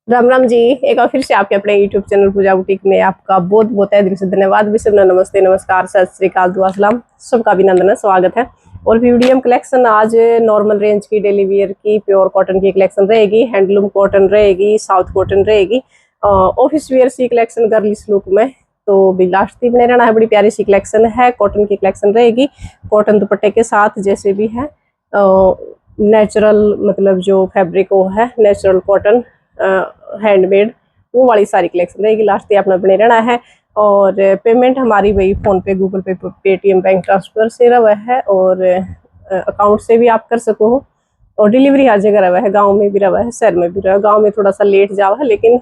राम राम जी। एक बार फिर से आपके अपने यूट्यूब चैनल पूजा बुटीक में आपका बहुत बहुत है दिल से धन्यवाद। विश्व नमस्ते, नमस्कार, सत श्री अकाल, दुआ सलाम, सबका अभिनंदन है, स्वागत है। और वीडियम कलेक्शन आज नॉर्मल रेंज की डेली वियर की प्योर कॉटन की कलेक्शन रहेगी, हैंडलूम कॉटन रहेगी, साउथ कॉटन रहेगी, office where C collection girlish look में। तो बिलासती बने रहना है, बड़ी प्यारी सी कलेक्शन है, कॉटन की कलेक्शन रहेगी, कॉटन दुपट्टे के साथ जैसे भी है। नेचुरल मतलब जो फैब्रिक वो है नेचुरल कॉटन हैंडमेड, वो वाली सारी कलेक्शन रहेगी। लास्ट अपना बने रहना है। और पेमेंट हमारी वही फोन पे, गूगल पे, पेटीएम, बैंक ट्रांसफर से रहा है, और अकाउंट से भी आप कर सको हो। और डिलीवरी हर जगह रहा है, गांव में भी रहा है, शहर में भी रहा है। गांव में थोड़ा सा लेट जावा है, लेकिन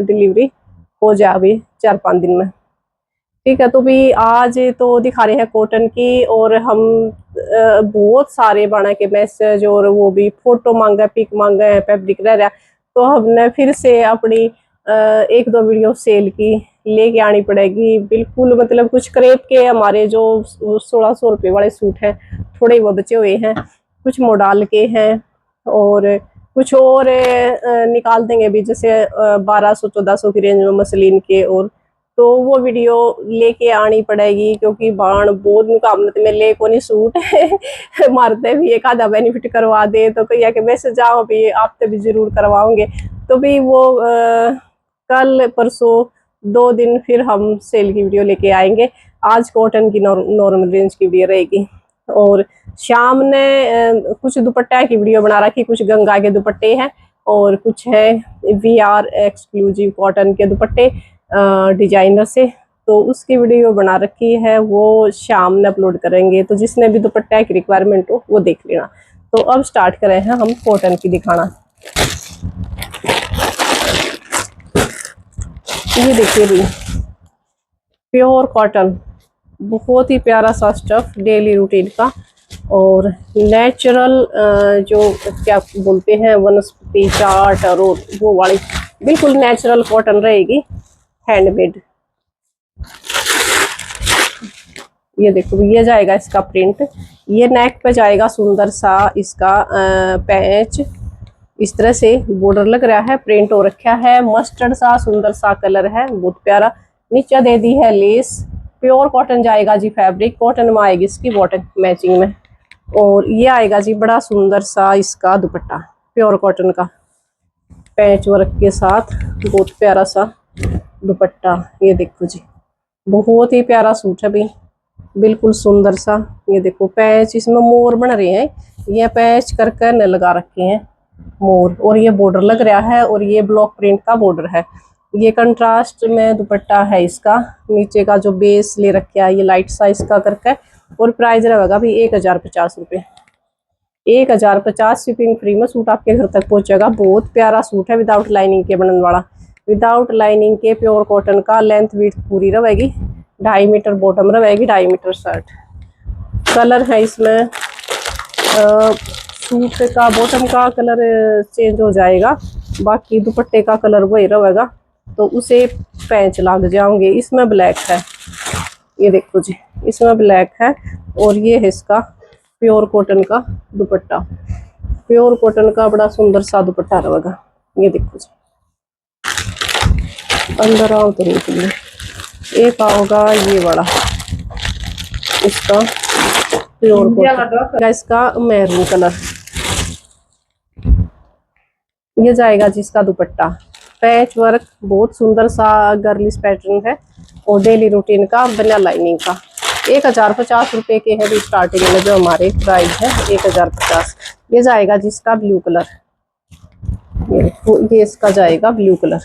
डिलीवरी हो जा भी 4-5 दिन में। ठीक है, तो भी आज तो दिखा रहे हैं कॉटन की, और हम बहुत सारे बना के मैसेज और वो भी फोटो मांगा, पिक मांगा है, फैब्रिक रह रहा। तो हमने फिर से अपनी 1-2 वीडियो सेल की लेके आनी पड़ेगी। बिल्कुल मतलब कुछ करेब के हमारे जो 1600 रुपये वाले सूट हैं, थोड़े वो बचे हुए हैं, कुछ मॉडल के हैं, और कुछ और निकाल देंगे भी, जैसे 1200-1400 की रेंज में मसलिन के। और तो वो वीडियो लेके आनी पड़ेगी, क्योंकि बाण बहुत मुकाबलत में ले को नहीं सूट है मारते भी एक आधा बेनिफिट करवा दे, तो कहिए कि मैसेज आओ भी आपसे भी जरूर करवाओगे। तो भी वो कल परसों 2 दिन फिर हम सेल की वीडियो लेके आएंगे। आज कॉटन की नॉर्मल रेंज की वीडियो रहेगी। और शाम ने कुछ दुपट्टा की वीडियो बना रखी, कुछ गंगा के दुपट्टे हैं, और कुछ है VR एक्सक्लूसिव कॉटन के दुपट्टे डिजाइनर से। तो उसकी वीडियो बना रखी है, वो शाम में अपलोड करेंगे। तो जिसने भी दुपट्टा की रिक्वायरमेंट हो वो देख लेना। तो अब स्टार्ट करें हैं हम कॉटन की दिखाना। ये देखिए भाई, प्योर कॉटन, बहुत ही प्यारा सा स्टफ, डेली रूटीन का, और नेचुरल जो क्या बोलते हैं वनस्पति चार्ट और वो वाली बिल्कुल नेचुरल कॉटन रहेगी, हैंडमेड। ये देखो, ये जाएगा इसका प्रिंट, ये नेक पे जाएगा सुंदर सा इसका पैच, इस तरह से बॉर्डर लग रहा है, प्रिंट हो रखा है, मस्टर्ड सा सुंदर सा कलर है, बहुत प्यारा। नीचे दे दी है लेस, प्योर कॉटन जाएगा जी, फैब्रिक कॉटन में आएगी इसकी बॉटम मैचिंग में। और ये आएगा जी बड़ा सुंदर सा इसका दुपट्टा, प्योर कॉटन का पैच वर्क के साथ, बहुत प्यारा सा दुपट्टा। ये देखो जी, बहुत ही प्यारा सूट है भाई, बिल्कुल सुंदर सा। ये देखो पैच इसमें मोर बन रहे हैं, ये पैच करके न लगा रखे हैं मोर, और ये बॉर्डर लग रहा है, और ये ब्लॉक प्रिंट का बॉर्डर है। ये कंट्रास्ट में दुपट्टा है इसका, नीचे का जो बेस ले रखा है ये लाइट साइज का करके। और प्राइस रहेगा भी 1050 रुपये, 1050 शिपिंग फ्री में सूट आपके घर तक पहुंचेगा। बहुत प्यारा सूट है, विदाउट लाइनिंग के बनने वाला, विदाउट लाइनिंग के प्योर कॉटन का। लेंथ विड्थ पूरी रहेगी, 2.5 मीटर बॉटम रहेगी, 2.5 मीटर शर्ट। कलर है इसमें सूट का बॉटम का कलर चेंज हो जाएगा, बाकी दुपट्टे का कलर वही रहेगा, तो उसे पैंच लग जाओगे। इसमें ब्लैक है, ये देखो जी, इसमें ब्लैक है, और ये है इसका प्योर कॉटन का दुपट्टा, प्योर कॉटन का बड़ा सुंदर सा दुपट्टा रहेगा। ये देखो जी, अंदर आओ तो नहीं, एक आओगा ये वाला इसका प्योर कॉटन, इसका मैरून कलर, ये जाएगा जिसका दुपट्टा पैच वर्क, बहुत सुंदर सा गर्लिश पैटर्न है, और डेली रूटीन का बिना लाइनिंग का। 1050 रुपये के है भी स्टार्टिंग में जो हमारे प्राइस है, 1050। ये जाएगा जिसका ब्लू कलर, ये इसका जाएगा ब्लू कलर,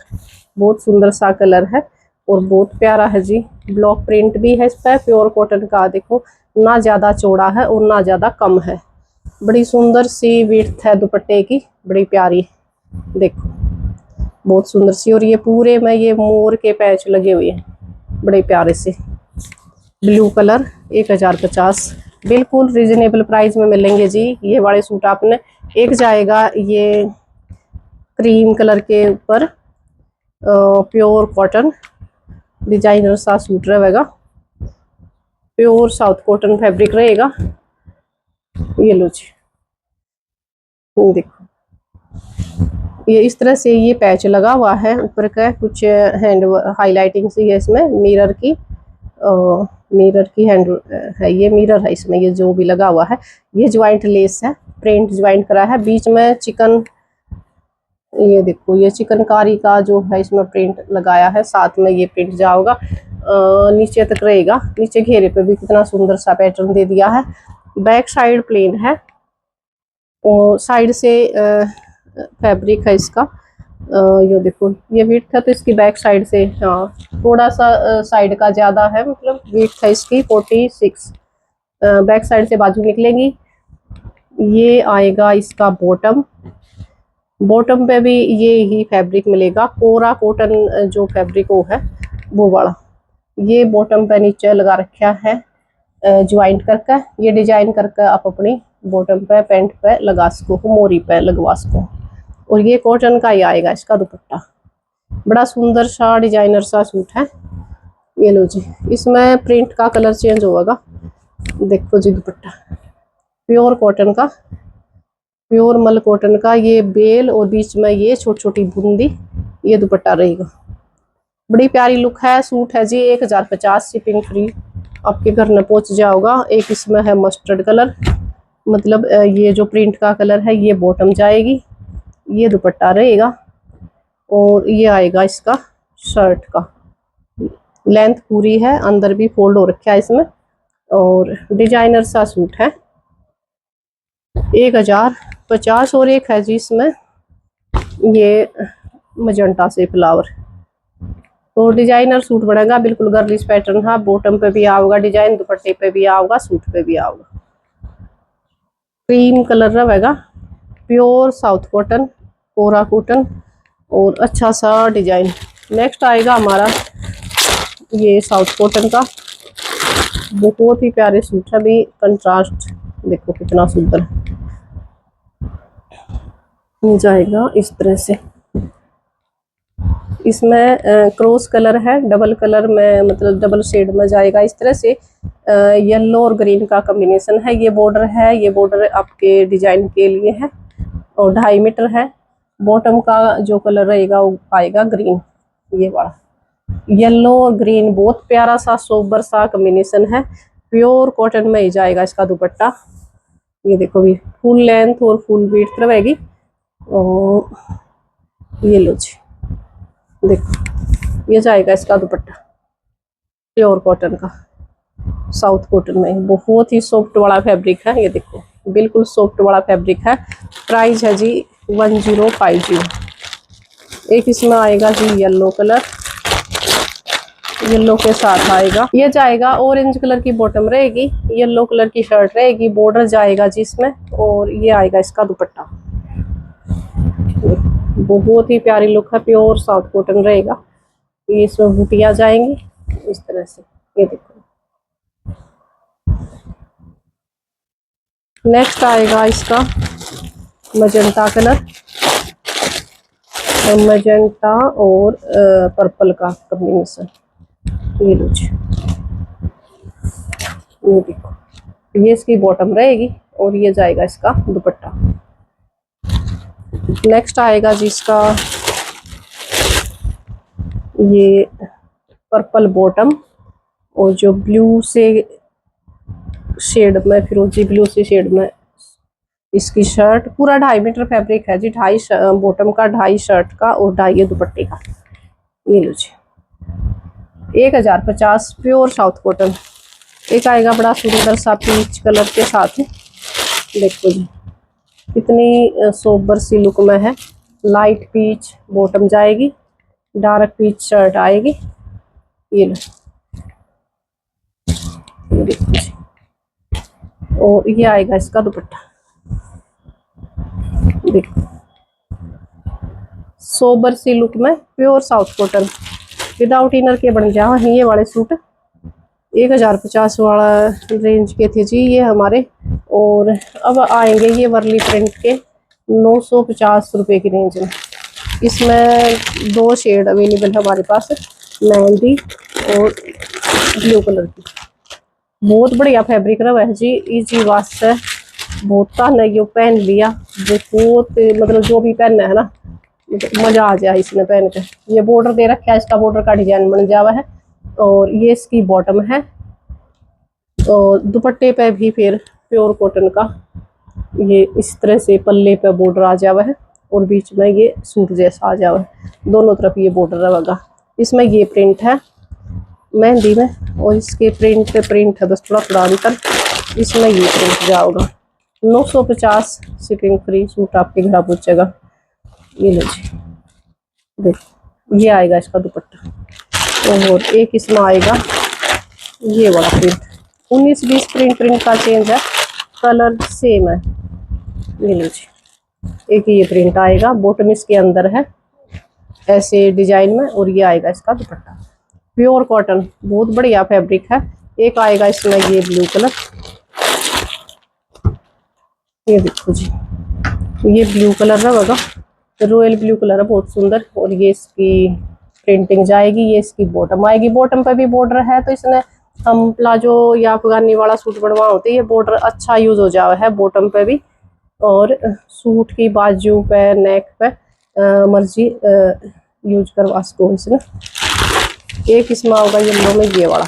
बहुत सुंदर सा कलर है, और बहुत प्यारा है जी। ब्लॉक प्रिंट भी है इस पर, प्योर कॉटन का। देखो ना ज़्यादा चौड़ा है और ना ज़्यादा कम है, बड़ी सुंदर सी विड्थ है दुपट्टे की, बड़ी प्यारी, देखो बहुत सुंदर सी। और ये पूरे में ये मोर के पैच लगे हुए हैं, बड़े प्यारे से। ब्लू कलर 1050, बिल्कुल रिजनेबल प्राइस में मिलेंगे जी ये वाले सूट। आपने एक जाएगा ये क्रीम कलर के ऊपर प्योर कॉटन डिजाइनर सा सूट रहेगा, प्योर साउथ कॉटन फैब्रिक रहेगा। ये लो जी, देखो ये इस तरह से ये पैच लगा हुआ है ऊपर का, कुछ हैंड हाईलाइटिंग सी है इसमें, मिरर की हैंड है, ये मिरर है इसमें, ये जो भी लगा हुआ है। ये ज्वाइंट लेस है, प्रिंट ज्वाइंट करा है, बीच में चिकन, ये देखो ये चिकनकारी का जो है इसमें प्रिंट लगाया है, साथ में ये प्रिंट जाओगा नीचे तक रहेगा। नीचे घेरे पे भी कितना सुंदर सा पैटर्न दे दिया है। बैक साइड प्लेन है और साइड से फैब्रिक है इसका, ये देखो ये विड्थ है तो इसकी बैक साइड से हाँ थोड़ा सा साइड का ज़्यादा है, मतलब विड्थ है इसकी 46। बैक साइड से बाजू निकलेंगी। ये आएगा इसका बॉटम, बॉटम पे भी ये ही फैब्रिक मिलेगा, कोरा कॉटन जो फैब्रिक वो है वो वाला। ये बॉटम पे नीचे लगा रखा है ज्वाइंट करके, ये डिजाइन करके आप अपनी बॉटम पे पैंट पे लगा सको, मोरी पे लगवा सको। और ये कॉटन का ही आएगा इसका दुपट्टा, बड़ा सुंदर सा डिजाइनर सा सूट है। ये लो जी, इसमें प्रिंट का कलर चेंज होगा, देखो जी दुपट्टा प्योर कॉटन का, प्योर मल कॉटन का, ये बेल और बीच में ये छोटी छोटी बूंदी, ये दुपट्टा रहेगा। बड़ी प्यारी लुक है, सूट है जी 1050, शिपिंग फ्री आपके घर में पहुंच जाओगा। एक इसमें है मस्टर्ड कलर, मतलब ये जो प्रिंट का कलर है ये बॉटम जाएगी, ये दुपट्टा रहेगा और ये आएगा इसका शर्ट का। लेंथ पूरी है, अंदर भी फोल्ड हो रखा है इसमें और डिजाइनर सा सूट है 1050। और एक है जी इसमें ये मजंटा से फ्लावर, तो डिजाइनर सूट बनेगा बिल्कुल गर्लिश पैटर्न। हाँ बॉटम पे भी आओगा डिजाइन, दुपट्टे पे भी आओगा, सूट पे भी आओगा। क्रीम कलर रहेगा, प्योर साउथ कॉटन, कोरा कॉटन और अच्छा सा डिजाइन। नेक्स्ट आएगा हमारा ये साउथ कॉटन का, बहुत ही प्यारे सूट है भी, कंट्रास्ट देखो कितना सुंदर जाएगा इस तरह से। इसमें क्रॉस कलर है, डबल कलर में मतलब डबल शेड में जाएगा इस तरह से। येलो और ग्रीन का कॉम्बिनेशन है। ये बॉर्डर है, ये बॉर्डर आपके डिजाइन के लिए है और 2.5 मीटर है। बॉटम का जो कलर रहेगा वो आएगा ग्रीन, ये वाला येलो और ग्रीन, बहुत प्यारा सा सोबर सा कॉम्बिनेशन है। प्योर कॉटन में ही जाएगा इसका दुपट्टा। ये देखो भी फुल लेंथ और फुल विड्थ रहेगी। और ये लो जी, देखो ये जाएगा इसका दुपट्टा प्योर कॉटन का, साउथ कॉटन में। बहुत ही सॉफ्ट वाला फैब्रिक है, ये देखो बिल्कुल सॉफ्ट वाला फैब्रिक है। प्राइस है जी 1050। एक इसमें आएगा जी येलो कलर, येलो के साथ आएगा। ये जाएगा ऑरेंज कलर की बॉटम रहेगी, येलो कलर की शर्ट रहेगी, बॉर्डर जाएगा जी इसमें और ये आएगा इसका दुपट्टा। बहुत ही प्यारी लुक है, प्योर साउथ कॉटन रहेगा। ये इसमें बूटियां जाएंगी इस तरह से, ये देखो। नेक्स्ट आएगा इसका मजेंटा कलर, मजेंटा और पर्पल का कॉम्बिनेशन। ये लो जी, ये देखो ये इसकी बॉटम रहेगी और ये जाएगा इसका दुपट्टा। नेक्स्ट आएगा जिसका ये पर्पल बॉटम और जो ब्लू से शेड में, फिरोजी ब्लू से शेड में इसकी शर्ट। पूरा 2.5 मीटर फैब्रिक है जी, 2.5 बॉटम का, 2.5 शर्ट का और 2.5 दुपट्टे का। ये लो जी 1050 प्योर साउथ कॉटन। एक आएगा बड़ा सुंदर सा पीच कलर के साथ, देखो जी कितनी सोबर सी लुक में है। लाइट पीच बॉटम जाएगी, डार्क पीच शर्ट आएगी। ये लो, ये देखो जी, और ये आएगा इसका दुपट्टा। देखो सोबर सी लुक में pure south cotton, without inner के बन जा ये वाले सूट। 1050 वाला रेंज के थे जी ये हमारे। और अब आएंगे ये वर्ली प्रिंट के 950 रुपये की रेंज में। इसमें 2 शेड अवेलेबल है हमारे पास, मेहंदी और ब्लू कलर की। बहुत बढ़िया फैब्रिक रहा है जी, इजी वाश है, बहुत तान है। पहन लिया बहुत, मतलब जो भी पहनना है ना मजा आ जाए इसमें पहन के। ये बॉर्डर दे रखा है, इसका बॉर्डर का डिजाइन बन जावा है। और ये इसकी बॉटम है। और दुपट्टे पे भी फिर प्योर कॉटन का ये इस तरह से पल्ले पे बॉर्डर आ जावा है और बीच में ये सूट जैसा आ जावा है। दोनों तरफ ये बॉर्डर रहेगा। इसमें ये प्रिंट है मेहंदी में और इसके प्रिंट पे प्रिंट है बस थोड़ा थोड़ा अंतर। इसमें ये प्रिंट जाओगा। 950 शिपिंग फ्री, सूट आपके घर पहुंचेगा। ये लो जी, देखो ये आएगा इसका दुपट्टा। और एक इसमें आएगा ये वाला प्रिंट। 19-20 प्रिंट का चेंज है, कलर सेम है। ये लो जी, एक ये प्रिंट आएगा, बॉटम इसके अंदर है ऐसे डिजाइन में। और ये आएगा इसका दुपट्टा। प्योर कॉटन, बहुत बढ़िया फैब्रिक है। एक आएगा इसमें ये ब्लू कलर, ये देखो जी, ये ब्लू कलर रहेगा, रॉयल ब्लू कलर है, बहुत सुंदर। और ये इसकी प्रिंटिंग जाएगी। ये इसकी बॉटम आएगी। बॉटम पे भी बॉर्डर है, तो इसने हम प्लाजो या अफगानी वाला सूट बनवा होते, ये बॉर्डर अच्छा यूज हो जावा है बॉटम पे भी। और सूट की बाजू पे, नेक पे मर्जी यूज करवा सको इसमें। एक इसमें होगा येलो में ये वाला,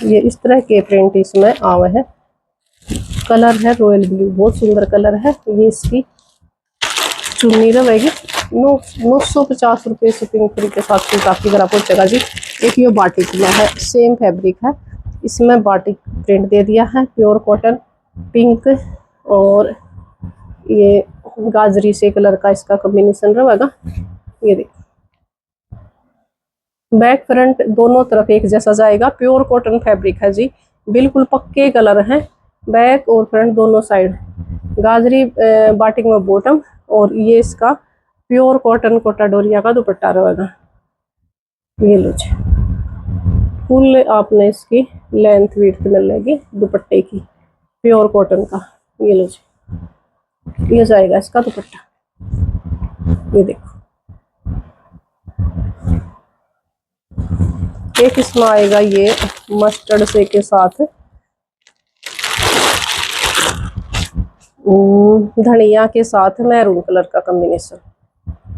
ये इस तरह के प्रिंट इसमें आवे है। कलर है रॉयल ब्लू, बहुत सुंदर कलर है। ये इसकी चुन्नी रहेगी। 950 रुपये शिपिंग फ्री के साथ सूट आपकी घर पहुंचेगा जी। एक ये बाटिक में है, सेम फैब्रिक है, इसमें बाटिक प्रिंट दे दिया है। प्योर कॉटन, पिंक और ये गाजरी से कलर का इसका कॉम्बिनेशन रहेगा। ये देखो, बैक फ्रंट दोनों तरफ एक जैसा जाएगा। प्योर कॉटन फैब्रिक है जी, बिल्कुल पक्के कलर हैं। बैक और फ्रंट दोनों साइड गाजरी बाटिक में बॉटम। और ये इसका प्योर कॉटन कोटा डोरिया का दुपट्टा रहेगा। ये लो जी, फुल आपने इसकी लेंथ विड्थ मिलेगी दुपट्टे की, प्योर कॉटन का। ये लो जी, ये जाएगा इसका दुपट्टा। ये देखो, एक इसमें आएगा ये मस्टर्ड से के साथ धनिया के साथ मैरून कलर का कॉम्बिनेशन।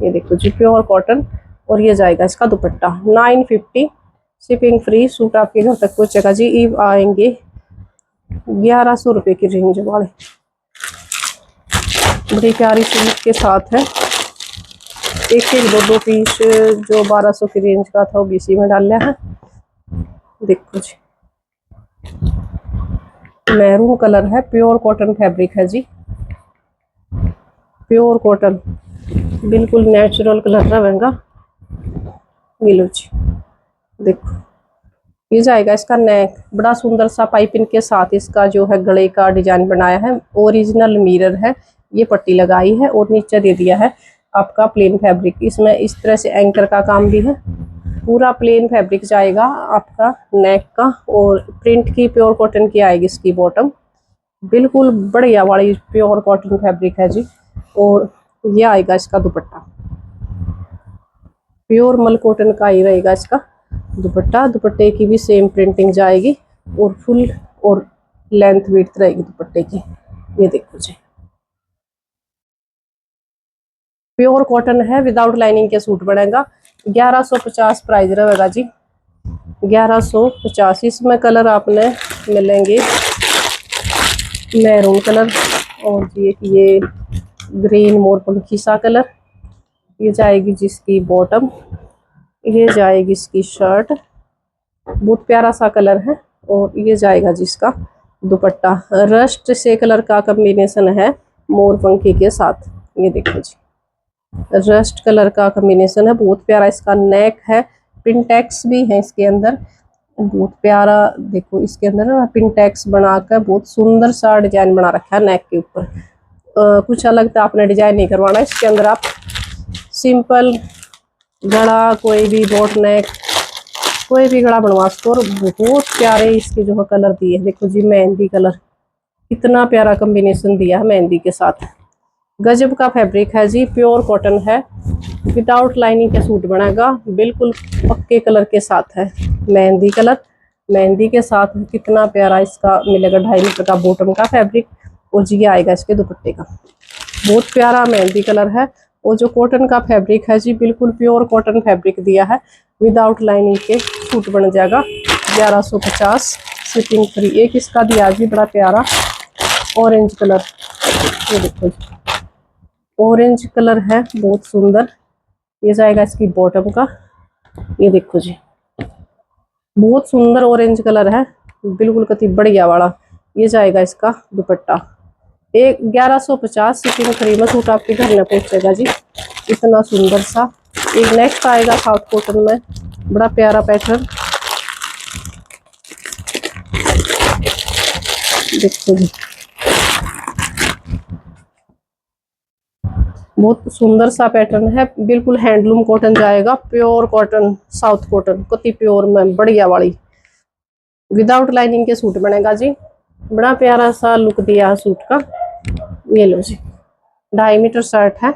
ये देखो जी, प्योर कॉटन। और ये जाएगा इसका दुपट्टा। 950 शिपिंग फ्री, सूट आपके घर तक पहुंचेगा जी। ईव आएंगे 1100 रुपये की रेंज वाले, बड़ी प्यारी सूट के साथ है। एक दो पीस जो 1200 की रेंज का था वो बीसी में डाल लिया है। देखो जी, मैरून कलर है, प्योर कॉटन फैब्रिक है जी। प्योर कॉटन, बिल्कुल नेचुरल कलर रहेगा। मिलो जी, देखो ये जाएगा इसका नेक। बड़ा सुंदर सा पाइपिंग के साथ इसका जो है गले का डिजाइन बनाया है। ओरिजिनल मिरर है, ये पट्टी लगाई है। और नीचे दे दिया है आपका प्लेन फैब्रिक। इसमें इस तरह से एंकर का काम भी है। पूरा प्लेन फैब्रिक जाएगा आपका नेक का। और प्रिंट की प्योर कॉटन की आएगी इसकी बॉटम, बिल्कुल बढ़िया वाली प्योर कॉटन फैब्रिक है जी। और ये आएगा इसका दुपट्टा, प्योर मल कॉटन का ही रहेगा इसका दुपट्टा। दुपट्टे की भी सेम प्रिंटिंग जाएगी और फुल और लेंथ विड्थ रहेगी दुपट्टे की। ये देखो जी, प्योर कॉटन है, विदाउट लाइनिंग के सूट बनेगा। 1150 प्राइस रहेगा जी, 1150। इसमें कलर आपने मिलेंगे मैरून कलर और ये ग्रीन मोरपंखी सा कलर। ये जाएगी जिसकी बॉटम, ये जाएगी इसकी शर्ट, बहुत प्यारा सा कलर है। और ये जाएगा जिसका दुपट्टा, रस्ट से कलर का कॉम्बिनेशन है मोरपंखी के साथ। ये देखो जी, रस्ट कलर का कॉम्बिनेशन है, बहुत प्यारा इसका नेक है। पिनटेक्स भी है इसके अंदर, बहुत प्यारा। देखो इसके अंदर ना पिनटेक्स बनाकर बहुत सुंदर सा डिजाइन बना रखा है नेक के ऊपर। कुछ अलग तो आपने डिजाइन नहीं करवाना, इसके अंदर आप सिंपल गला, कोई भी बोट नेक, कोई भी गला बनवा सको। और बहुत प्यारे इसके जो है कलर दिए। देखो जी, मेहंदी कलर, कितना प्यारा कॉम्बिनेशन दिया है मेहंदी के साथ। गजब का फैब्रिक है जी, प्योर कॉटन है, विदाउट लाइनिंग का सूट बनेगा, बिल्कुल पक्के कलर के साथ है। मेहंदी कलर, मेहंदी के साथ कितना प्यारा इसका मिलेगा। 2.5 मीटर का बॉटम का फैब्रिक। और जी आएगा इसके दुपट्टे का। बहुत प्यारा मेहंदी कलर है। और जो कॉटन का फैब्रिक है जी, बिल्कुल प्योर कॉटन फैब्रिक दिया है, विदाउट लाइनिंग के सूट बन जाएगा। 1150 शिपिंग फ्री। एक इसका दिया जी बड़ा प्यारा ऑरेंज कलर, ये देखो जी ऑरेंज कलर है, बहुत सुंदर। ये जाएगा इसकी बॉटम का, ये देखो जी बहुत सुंदर ऑरेंज कलर है, बिल्कुल कति बढ़िया वाला। ये जाएगा इसका दुपट्टा। 1150 शिपिंग फ्री में सूट आपके घर में पहुंचेगा जी, इतना सुंदर सा। एक नेक्स्ट आएगा साउथ कॉटन में, बड़ा प्यारा पैटर्न, देखो जी बहुत सुंदर सा पैटर्न है, बिल्कुल हैंडलूम कॉटन जाएगा, प्योर कॉटन साउथ कॉटन, कति प्योर में बढ़िया वाली, विदाउट लाइनिंग के सूट बनेगा जी। बड़ा प्यारा सा लुक दिया है सूट का। ये लो जी 2.5 मीटर शर्ट है,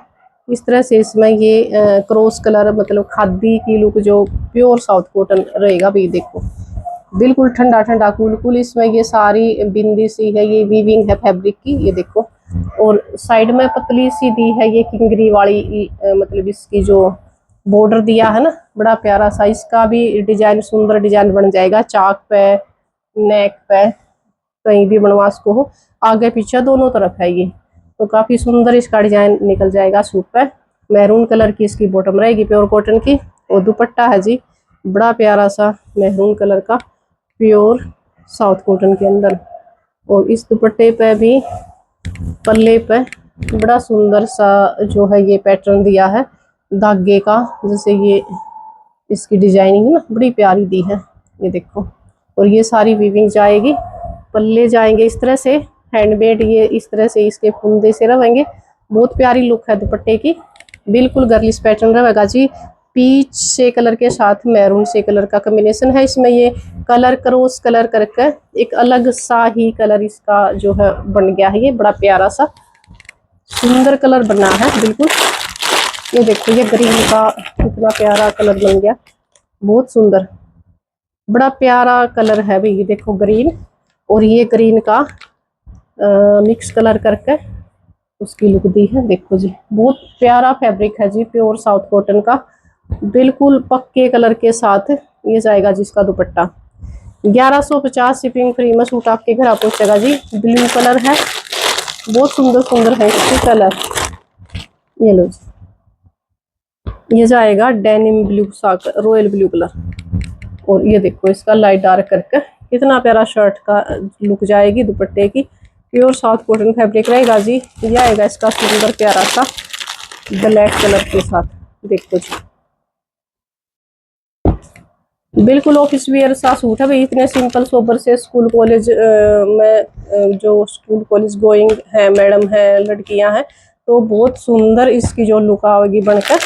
इस तरह से इसमें ये क्रॉस कलर मतलब खादी की लुक, जो प्योर साउथ कॉटन रहेगा भी। देखो बिल्कुल ठंडा ठंडा कूल कूल, इसमें ये सारी बिंदी सी है, ये वीविंग है फैब्रिक की, ये देखो। और साइड में पतली सी दी है ये किंगरी वाली, मतलब इसकी जो बॉर्डर दिया है ना, बड़ा प्यारा सा। इसका भी डिजाइन सुंदर डिजाइन बन जाएगा, चाक पे, नेक पे, कहीं भी बनवा सको हो, आगे पीछे दोनों तरफ है ये, तो काफी सुंदर इसका डिजाइन निकल जाएगा सूट पे। मैरून कलर की इसकी बॉटम रहेगी प्योर कॉटन की, और दुपट्टा है जी बड़ा प्यारा सा मैरून कलर का, प्योर साउथ कॉटन के अंदर। और इस दुपट्टे पे भी पल्ले पे बड़ा सुंदर सा जो है ये पैटर्न दिया है धागे का, जैसे ये इसकी डिजाइनिंग ना बड़ी प्यारी दी है, ये देखो। और ये सारी वीविंग जाएगी, पल्ले जाएंगे इस तरह से हैंडमेड, ये इस तरह से इसके फुंदे से रहेंगे, बहुत प्यारी लुक है दुपट्टे की, बिल्कुल गर्लिश पैटर्न रहेगा जी। पीच से कलर के साथ मैरून से कलर का कॉम्बिनेशन है, इसमें ये कलर क्रॉस कलर करके एक अलग सा ही कलर इसका जो है बन गया है, ये बड़ा प्यारा सा सुंदर कलर बना है बिल्कुल। ये देखो ये ग्रीन का इतना प्यारा कलर बन गया, बहुत सुंदर बड़ा प्यारा कलर है भाई, ये देखो ग्रीन, और ये ग्रीन का मिक्स कलर करके उसकी लुक दी है, देखो जी बहुत प्यारा फैब्रिक है जी, प्योर साउथ कॉटन का, बिल्कुल पक्के कलर के साथ ये जाएगा जिसका दुपट्टा। 1150 शिपिंग फ्री में सूट आपके घर पहुंचेगा जी। ब्लू कलर है, बहुत सुंदर सुंदर है इसके कलर, ये लो जी ये जाएगा डेनिम ब्लू सा रॉयल ब्लू कलर। और ये देखो इसका लाइट डार्क करके कितना प्यारा शर्ट का लुक जाएगी दुपट्टे की, प्योर साउथ कॉटन फैब्रिक रहेगा जी। ये आएगा इसका सुंदर प्यारा सा ब्लैक कलर के साथ, देखो जी बिल्कुल ऑफिस वेयर सा सूट है भाई, इतने सिंपल सोबर से स्कूल कॉलेज में जो स्कूल कॉलेज गोइंग है मैडम है लड़कियां हैं, तो बहुत सुंदर इसकी जो लुक आएगी बनकर।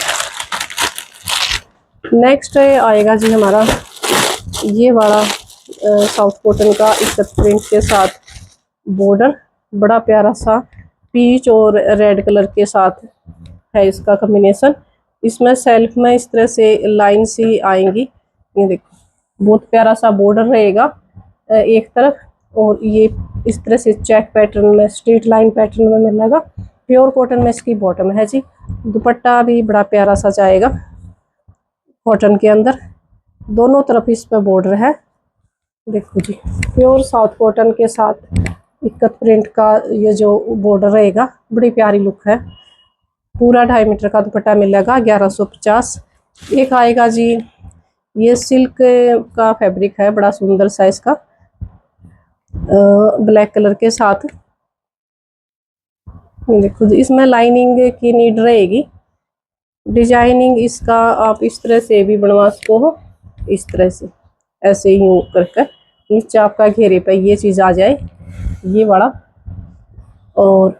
नेक्स्ट आएगा जी हमारा ये वाला साउथ कॉटन का इकत प्रिंट के साथ बॉर्डर, बड़ा प्यारा सा पीच और रेड कलर के साथ है इसका कॉम्बिनेशन। इसमें सेल्फ में इस तरह से लाइन सी आएंगी, ये देखो बहुत प्यारा सा बॉर्डर रहेगा एक तरफ, और ये इस तरह से चेक पैटर्न में स्ट्रेट लाइन पैटर्न में मिलेगा, प्योर कॉटन में इसकी बॉटम है जी। दुपट्टा भी बड़ा प्यारा सा जाएगा कॉटन के अंदर, दोनों तरफ इस पर बॉर्डर है, देखो जी प्योर साउथ कॉटन के साथ इक्कत प्रिंट का ये जो बॉर्डर रहेगा, बड़ी प्यारी लुक है। पूरा 2.5 मीटर का दुपट्टा मिलेगा 1150। एक आएगा जी ये सिल्क का फैब्रिक है, बड़ा सुंदर सा इसका ब्लैक कलर के साथ, देखो जी इसमें लाइनिंग की नीड रहेगी। डिजाइनिंग इसका आप इस तरह से भी बनवा सको हो, इस तरह से ऐसे ही यूं करके नीचे आपका घेरे पे ये चीज आ जाए, ये वाला। और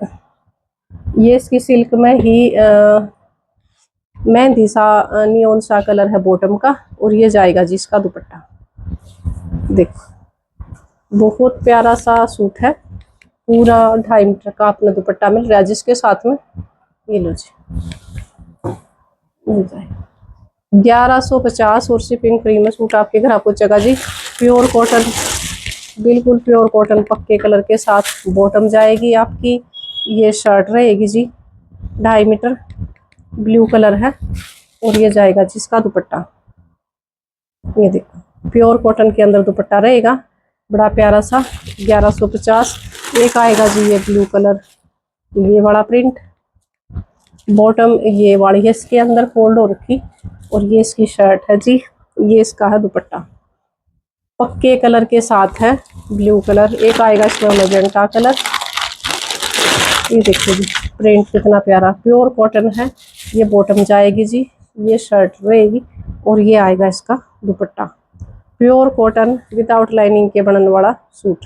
ये इसकी सिल्क में ही मेहंदी सा नियॉन सा कलर है बॉटम का, और ये जाएगा जी इसका दुपट्टा, देखो बहुत प्यारा सा सूट है, पूरा 2.5 मीटर का अपना दुपट्टा मिल रहा है जिसके साथ में, ये लो जी 1150 और शिपिंग फ्री में सूट आपके घर पहुंचेगा जी। प्योर कॉटन, बिल्कुल प्योर कॉटन पक्के कलर के साथ बॉटम जाएगी आपकी, ये शर्ट रहेगी जी, 2.5 मीटर ब्लू कलर है। और ये जाएगा जिसका दुपट्टा, ये देखो प्योर कॉटन के अंदर दुपट्टा रहेगा, बड़ा प्यारा सा 1150। एक आएगा जी ये ब्लू कलर, ये वाला प्रिंट, बॉटम ये वाली है इसके अंदर फोल्ड हो रखी, और ये इसकी शर्ट है जी, ये इसका है दुपट्टा, पक्के कलर के साथ है ब्लू कलर। एक आएगा इसमें मैजेंटा कलर, ये देखिए जी प्रिंट कितना प्यारा, प्योर कॉटन है। ये बॉटम जाएगी जी, ये शर्ट रहेगी, और ये आएगा इसका दुपट्टा, प्योर कॉटन विदाउट लाइनिंग के बनने वाला सूट,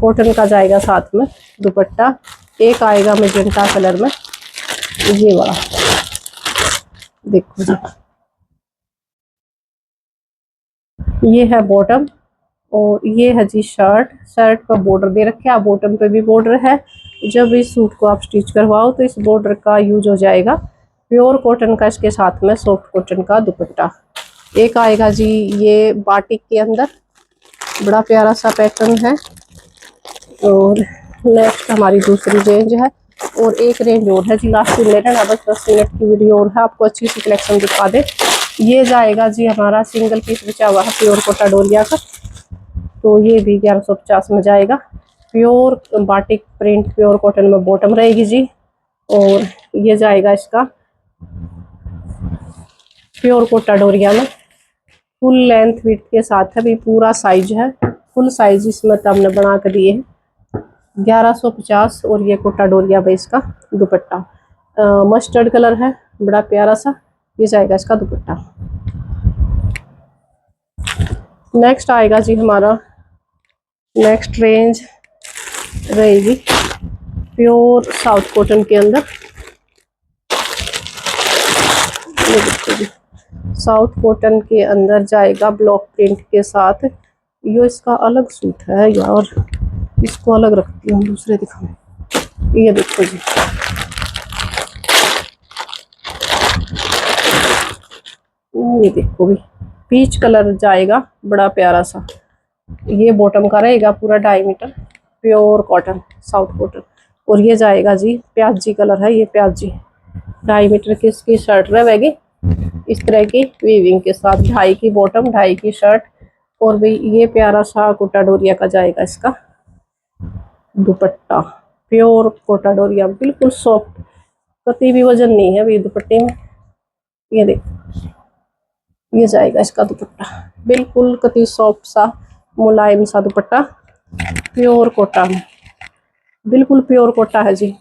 कॉटन का जाएगा साथ में दुपट्टा। एक आएगा मैजेंटा कलर में, ये वाला देखो जी, ये है बॉटम, और ये है जी शर्ट। शर्ट पर बॉर्डर दे रखे है, बॉटम पे भी बॉर्डर है। जब इस सूट को आप स्टिच करवाओ तो इस बॉर्डर का यूज हो जाएगा। प्योर कॉटन का इसके साथ में सॉफ्ट कॉटन का दुपट्टा। एक आएगा जी ये बाटिक के अंदर, बड़ा प्यारा सा पैटर्न है। और नेक्स्ट हमारी दूसरी रेंज है, और एक रेंज और है जी, लास्ट मिनट है ना, बस 10 मिनट की वीडियो और है, आपको अच्छी सी कलेक्शन दिखा दे। ये जाएगा जी हमारा सिंगल पीस बचा हुआ है प्योर कोटा डोलिया का, तो ये भी 1150 में जाएगा। Pure batik print pure cotton में बॉटम रहेगी जी, और ये जाएगा इसका प्योर कोटा डोरिया में, फुल लेंथ विड्थ के साथ है भी, पूरा साइज है, फुल साइज इसमें तो हमने बना कर दिए हैं 1150। और ये कोटा डोरिया बेस का दुपट्टा मस्टर्ड कलर है, बड़ा प्यारा सा, ये जाएगा इसका दुपट्टा। नेक्स्ट आएगा जी हमारा, नेक्स्ट रेंज रहेगी प्योर साउथ कॉटन के अंदर, ये देखो जी साउथ कॉटन के अंदर जाएगा ब्लॉक प्रिंट के साथ। ये इसका अलग सूट है यार, इसको अलग रखती हूँ, दूसरे दिखाऊं। ये देखो जी ये देखो भी पीच कलर जाएगा, बड़ा प्यारा सा। ये बॉटम का रहेगा पूरा 2.5 metre pure cotton south cotton, और ये जाएगा जी प्याजी कलर है, ये प्याजी 2.5 मीटर की इसकी शर्ट रहेगी इस तरह की वीविंग के साथ, 2.5 की बॉटम 2.5 की शर्ट। और भी ये प्यारा सा कोटा डोरिया का जाएगा इसका दुपट्टा, प्योर कोटा डोरिया, बिल्कुल सॉफ्ट, कतई भी वजन नहीं है अभी दुपट्टे में। ये देखो ये जाएगा इसका दुपट्टा, बिल्कुल कतई सॉफ्ट सा मुलायम सा दुपट्टा, प्योर कोटा में, बिल्कुल प्योर कोटा है जी।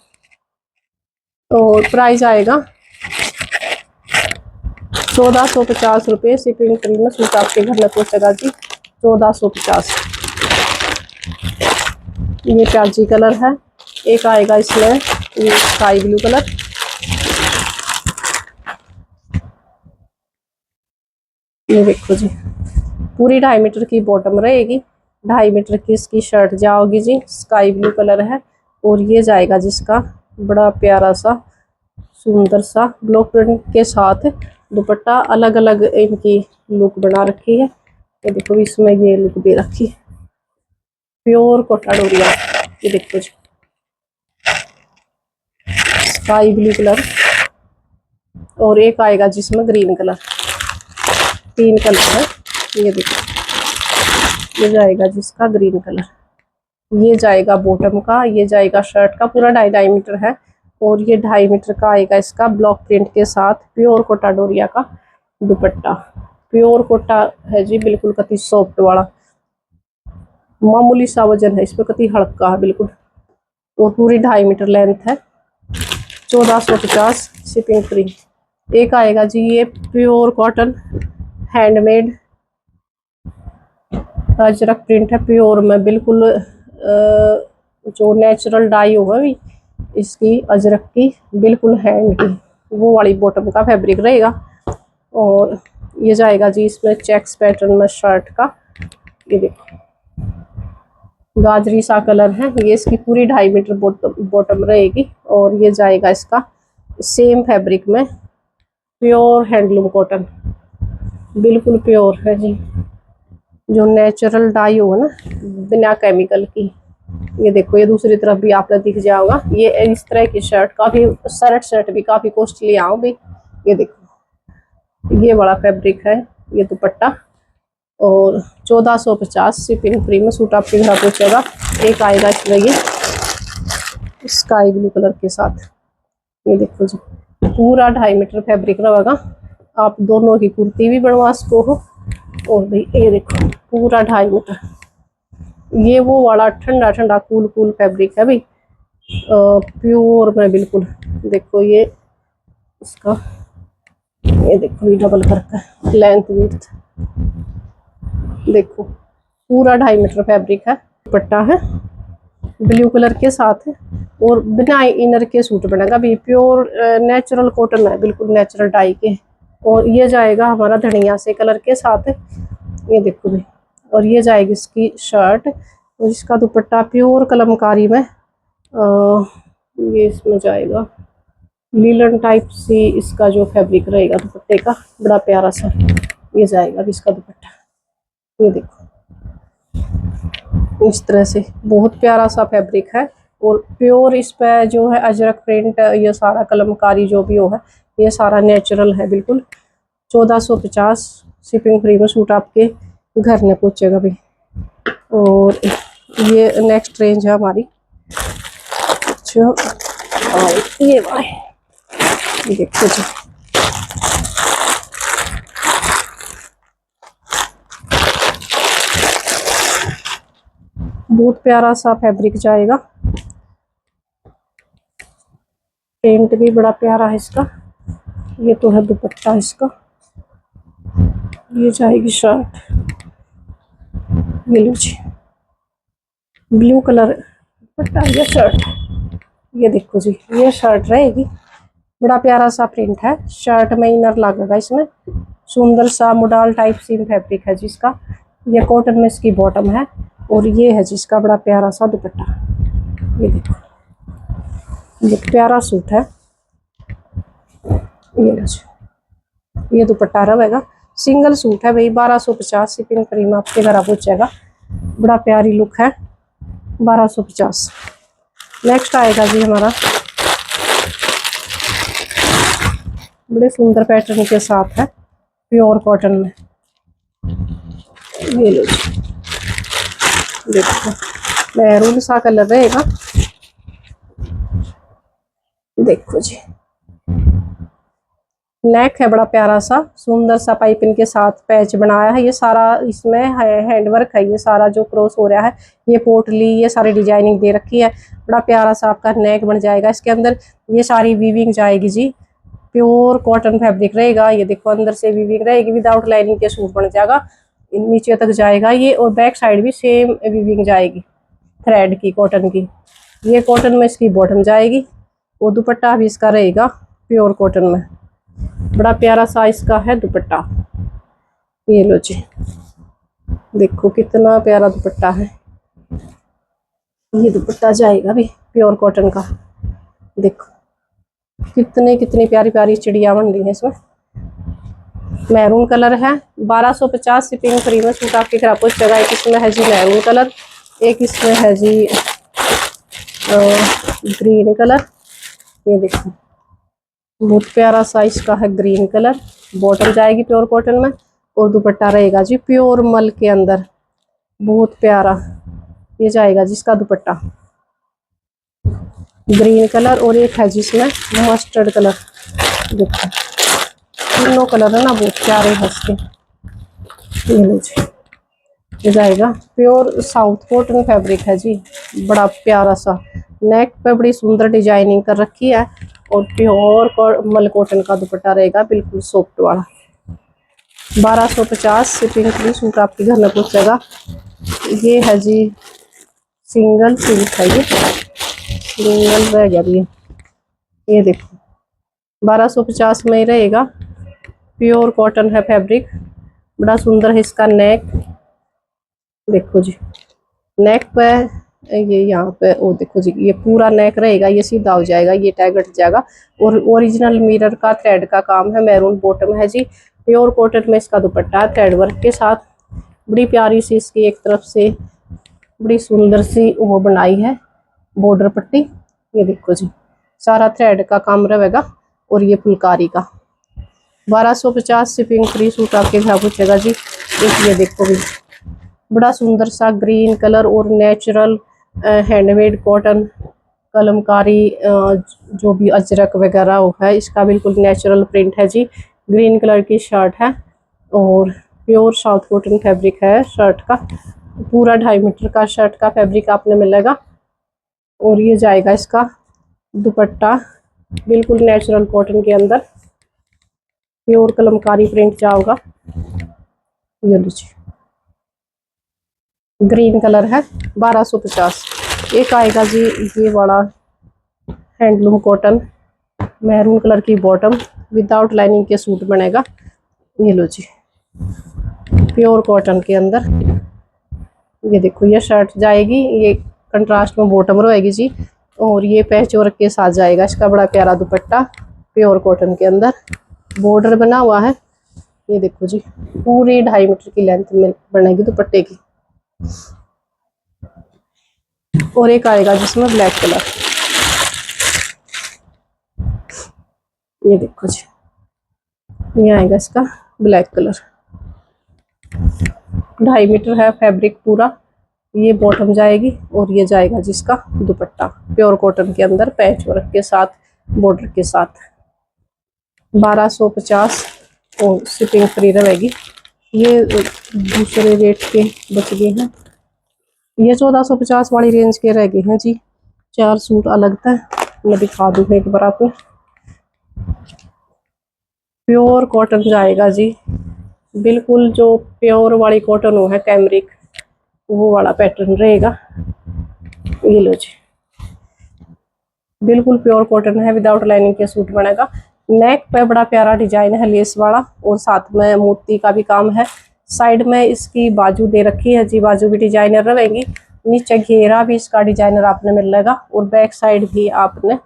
और प्राइस आएगा 1450 रुपये, शिपिंग फ्री में सूट आपके घर में पहुंचेगा जी 1450। ये प्याजी कलर है। एक आएगा इसमें ये स्काई ब्लू कलर, ये देखो जी पूरी 2.5 मीटर की बॉटम रहेगी, 2.5 मीटर की इसकी शर्ट जाओगी जी, स्काई ब्लू कलर है। और ये जाएगा जिसका बड़ा प्यारा सा सुंदर सा ब्लॉक प्रिंट के साथ दुपट्टा, अलग अलग इनकी लुक बना रखी है। ये देखो इसमें ये लुक दे रखी है प्योर कोटा डोरिया, ये देखो जी स्काई ब्लू कलर, और एक आएगा जिसमें ग्रीन कलर, 3 कलर है। ये देखो ये जाएगा जिसका ग्रीन कलर, ये जाएगा बॉटम का, ये जाएगा शर्ट का, पूरा 2.5 मीटर है। और ये 2.5 मीटर का आएगा इसका ब्लॉक प्रिंट के साथ प्योर कोटा डोरिया का दुपट्टा, प्योर कोटा है जी, बिल्कुल कति सॉफ्ट वाला, मामूली सा वजन है इसमें, कति हल्का है बिल्कुल। और पूरी 2.5 मीटर लेंथ है, 1450 शिपिंग फ्री। एक आएगा जी ये pure cotton handmade Ajrak print है, प्योर में बिल्कुल जो नेचुरल डाई होगा भी इसकी अजरक की, बिल्कुल हैंड की, वो वाली बॉटम का फैब्रिक रहेगा। और ये जाएगा जी इसमें चेक्स पैटर्न में शर्ट का, ये देखो गाजरी सा कलर है। ये इसकी पूरी 2.5 मीटर बॉटम रहेगी, और ये जाएगा इसका सेम फैब्रिक में प्योर हैंडलूम कॉटन, बिल्कुल प्योर है जी, जो नेचुरल डाई हो ना बिना केमिकल की, ये देखो, ये दूसरी तरफ भी आपको दिख जाएगा। ये इस तरह की शर्ट काफी, शर्ट भी काफी कॉस्टली आओ भी। ये देखो, ये बड़ा फैब्रिक है। ये दुपट्टा और 1450 शिपिंग फ्री में सूट आपके घर पहुंचेगा। एक आएगा इसमें ये स्काई ब्लू कलर के साथ। ये देखो जी, पूरा 2.5 मीटर फैब्रिक रहेगा। आप दोनों की कुर्ती भी बनवा सको हो। और भाई ये देखो, पूरा 2.5 मीटर। ये वो वाला ठंडा ठंडा कूल फैब्रिक है भाई, प्योर में बिल्कुल। देखो ये इसका, ये देखो ये डबल करके लेंथ विड्थ देखो, पूरा 2.5 मीटर फैब्रिक है। दुपट्टा है ब्लू कलर के साथ है और बिना इनर के सूट बनेगा भी। प्योर नेचुरल कॉटन है, बिल्कुल नेचुरल डाई के। और ये जाएगा हमारा धनिया से कलर के साथ है। ये देखो भी, और ये जाएगी इसकी शर्ट और इसका दुपट्टा प्योर कलमकारी में। ये इसमें जाएगा लीलन टाइप सी, इसका जो फैब्रिक रहेगा दुपट्टे का, बड़ा प्यारा सा ये जाएगा भी इसका दुपट्टा। ये देखो इस तरह से बहुत प्यारा सा फैब्रिक है। और प्योर इस पे जो है अजरक प्रिंट, ये सारा कलमकारी जो भी हो है, ये सारा नेचुरल है बिल्कुल। 1450 शिपिंग फ्री में सूट आपके घर में पहुंचेगा भी। और ये नेक्स्ट रेंज है हमारी। अच्छा, ये देखो जी, बहुत प्यारा सा फैब्रिक जाएगा। प्रिंट भी बड़ा प्यारा है इसका। ये तो है दुपट्टा इसका। ये जाएगी शर्ट, ये लो जी, ब्लू कलर दुपट्टा, ये शर्ट। ये देखो जी, ये शर्ट रहेगी, बड़ा प्यारा सा प्रिंट है। शर्ट में इनर लगेगा इसमें, सुंदर सा मोडाल टाइप सी फैब्रिक है जिसका। ये कॉटन में इसकी बॉटम है और ये है जिसका बड़ा प्यारा सा दुपट्टा। ये देखो, ये प्यारा सूट है। ये दुपट्टा रहेगा। सिंगल सूट है भाई, 1250 शिपिंग फ्री में आपके घर पहुंचेगा। बड़ा प्यारी लुक है, 1250। नेक्स्ट आएगा जी हमारा बड़े सुंदर पैटर्न के साथ है, प्योर कॉटन में। ये लो जी, देखो मैरून सा कलर रहेगा। देखो जी, नेक है बड़ा प्यारा सा, सुंदर सा पाइपिंग के साथ पैच बनाया है। ये सारा इसमें हैंडवर्क है। ये सारा जो क्रॉस हो रहा है, ये पोटली, ये सारी डिजाइनिंग दे रखी है। बड़ा प्यारा सा आपका नेक बन जाएगा। इसके अंदर ये सारी वीविंग जाएगी जी, प्योर कॉटन फैब्रिक रहेगा। ये देखो अंदर से वीविंग रहेगी, विदाउट लाइनिंग के सूट बन जाएगा, नीचे तक जाएगा ये। और बैक साइड भी सेम वीविंग जाएगी थ्रेड की, कॉटन की। ये कॉटन में इसकी बॉटम जाएगी और दुपट्टा भी इसका रहेगा प्योर कॉटन में। बड़ा प्यारा सा इसका है दुपट्टा। ये लो जी, देखो कितना प्यारा दुपट्टा है। ये दुपट्टा जाएगा भी प्योर कॉटन का। देखो कितनी प्यारी प्यारी चिड़िया बन रही है इसमें। मैरून कलर है, 1250 शिपिंग फ्री में सूट आपके घर पहुंचेगा। एक इसमें है जी मैरून कलर, एक इसमें है जी ग्रीन कलर। ये देखो बहुत प्यारा सा इसका है ग्रीन कलर। बॉटम जाएगी प्योर कॉटन में और दुपट्टा रहेगा जी प्योर मल के अंदर, बहुत प्यारा। ये जाएगा जिसका दुपट्टा ग्रीन कलर और एक है जिसमें मस्टर्ड कलर। देखो तीनों कलर है ना, बहुत प्यारे है इसके। ये लो जी, ये जाएगा प्योर साउथ कॉटन फैब्रिक है जी, बड़ा प्यारा सा। नेक पे बड़ी सुंदर डिजाइनिंग कर रखी है और प्योर मल कॉटन का दुपट्टा रहेगा, बिल्कुल सॉफ्ट वाला। 1250 शिपिंग फ्री सूट आपके घर में पहुंचेगा। ये है जी सिंगल सूट है, ये सिंगल रह गया भी। ये देखो 1250 में ही रहेगा, प्योर कॉटन है फैब्रिक, बड़ा सुंदर है इसका नेक। देखो जी नेक पे ये यहाँ पे, ओ देखो जी ये पूरा नेक रहेगा, ये सीधा हो जाएगा, ये टैग हट जाएगा। और ओरिजिनल मिरर का थ्रेड का काम है। मैरून बॉटम है जी, प्योर कॉटन में इसका दुपट्टा है थ्रेड वर्क के साथ। बड़ी प्यारी सी इसकी एक तरफ से बड़ी सुंदर सी वो बनाई है बॉर्डर पट्टी। ये देखो जी, सारा थ्रेड का काम रहेगा और ये फुलकारी का 1250 शिपिंग फ्री सूट आपके घर पहुंचेगा जी। एक ये देखो भी बड़ा सुंदर सा ग्रीन कलर और नेचुरल हैंडमेड कॉटन कलमकारी जो भी अजरक वगैरह वो है इसका बिल्कुल नेचुरल प्रिंट है जी। ग्रीन कलर की शर्ट है और प्योर साउथ कॉटन फैब्रिक है शर्ट का। पूरा 2.5 मीटर का शर्ट का फैब्रिक आपने मिलेगा। और ये जाएगा इसका दुपट्टा बिल्कुल नेचुरल कॉटन के अंदर प्योर कलमकारी प्रिंट जाओगा। ये लीजिए ग्रीन कलर है 1250। एक आएगा जी ये बड़ा हैंडलूम कॉटन मैरून कलर की बॉटम विदाउट लाइनिंग के सूट बनेगा। ये लो जी प्योर कॉटन के अंदर। ये देखो ये शर्ट जाएगी, ये कंट्रास्ट में बॉटम रहेगी जी और ये पैच वर्क के साथ जाएगा। इसका बड़ा प्यारा दुपट्टा प्योर कॉटन के अंदर बॉर्डर बना हुआ है। ये देखो जी पूरी 2.5 मीटर की लेंथ में बनेगी दुपट्टे की। और एक आएगा जिसमें ब्लैक कलर। ये देखो जी ये आएगा इसका ब्लैक कलर 2.5 मीटर है फैब्रिक पूरा। ये बॉटम जाएगी और ये जाएगा जिसका दुपट्टा प्योर कॉटन के अंदर पैच वर्क के साथ बॉर्डर के साथ 1250 और शिपिंग फ्री रहेगी। ये दूसरे रेट के बच गए हैं, ये 1450 वाली रेंज के रह गए हैं जी। 4 सूट अलग था, मैं दिखा दूँ एक बार आपको। प्योर कॉटन जाएगा जी बिल्कुल, जो प्योर वाली कॉटन हो है कैमरिक वो वाला पैटर्न रहेगा। ये लो जी बिल्कुल प्योर कॉटन है विदाउट लाइनिंग के सूट बनेगा। नेक पे बड़ा प्यारा डिजाइन है लेस वाला और साथ में मोती का भी काम है। साइड में इसकी बाजू दे रखी है जी, बाजू भी डिजाइनर रहेगी। नीचे घेरा भी इसका डिजाइनर आपने मिलेगा और बैक साइड भी आपने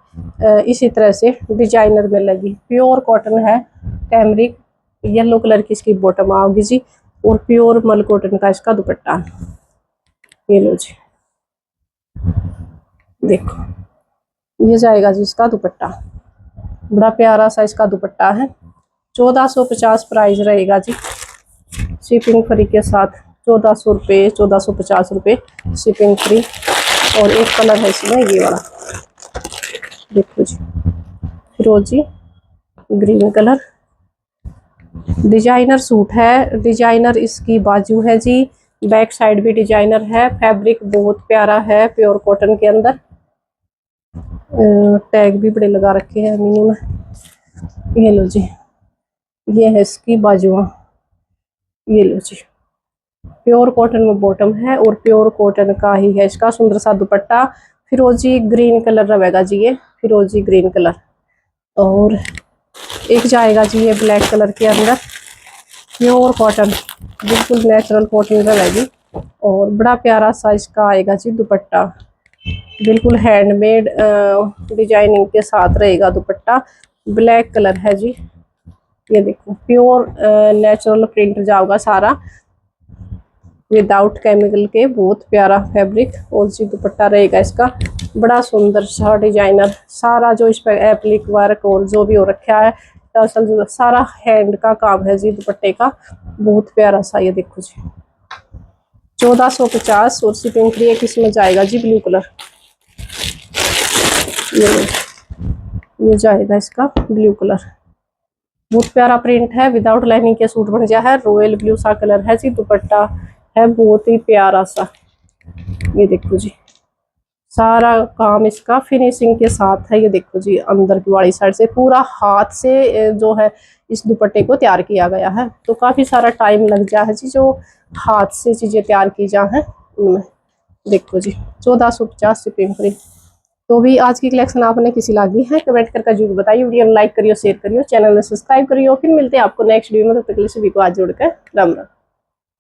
इसी तरह से डिजाइनर मिलेगी। प्योर कॉटन है कैमरिक, येलो कलर की इसकी बॉटम आओगी जी और प्योर मल कॉटन का इसका दुपट्टा। ये लो जी देखो ये जाएगा जी इसका दुपट्टा, बड़ा प्यारा सा इसका दुपट्टा है। 1450 प्राइस रहेगा जी शिपिंग फ्री के साथ। 1400 रुपये 1450 रुपये शिपिंग फ्री। और एक कलर है इसमें ये वाला देखो जी फिरोजी ग्रीन कलर डिजाइनर सूट है। डिजाइनर इसकी बाजू है जी, बैक साइड भी डिजाइनर है। फैब्रिक बहुत प्यारा है प्योर कॉटन के अंदर। टैग भी बड़े लगा रखे हैं मिनिमम। ये लो जी ये है इसकी बाजुआ। ये लो जी प्योर कॉटन में बॉटम है और प्योर कॉटन का ही है इसका सुंदर सा दुपट्टा। फिरोजी ग्रीन कलर रहेगा जी, ये फिरोजी ग्रीन कलर। और एक जाएगा जी ये ब्लैक कलर के अंदर प्योर कॉटन बिल्कुल नेचुरल कॉटन रहेगी और बड़ा प्यारा सा इसका आएगा जी दुपट्टा। बिल्कुल हैंडमेड डिजाइनिंग के साथ रहेगा दुपट्टा। ब्लैक कलर है जी। ये देखो प्योर नेचुरल प्रिंट जाओगा सारा विदाउट केमिकल के, बहुत प्यारा फैब्रिक। और जी दुपट्टा रहेगा इसका बड़ा सुंदर सा डिजाइनर। सारा जो इस पर एप्लिक वर्क और जो भी हो रखा है टसल सारा हैंड का काम है जी दुपट्टे का, बहुत प्यारा सा। ये देखो जी 1450 और शिपिंग फ्री। एक इसमें जाएगा जी ब्लू कलर। ये जाएगा इसका ब्लू कलर, बहुत प्यारा प्रिंट है विदाउट लाइनिंग के सूट बन गया है। रॉयल ब्लू सा कलर है जी, दुपट्टा है बहुत ही प्यारा सा। ये देखो जी सारा काम इसका फिनिशिंग के साथ है। ये देखो जी अंदर की वाली साइड से पूरा हाथ से जो है इस दुपट्टे को तैयार किया गया है, तो काफी सारा टाइम लग जा है जी जो हाथ से चीजें तैयार की जा है उनमें। देखो जी 1450 शिपिंग फ्री। तो भी आज की कलेक्शन आपने किसी लागी है कमेंट करके जरूर बताइए। वीडियो लाइक करियो, शेयर करियो, चैनल में सब्सक्राइब करियो। फिर मिलते हैं आपको नेक्स्ट वीडियो में, तब तक के लिए सभी को हाथ जोड़कर राम राम।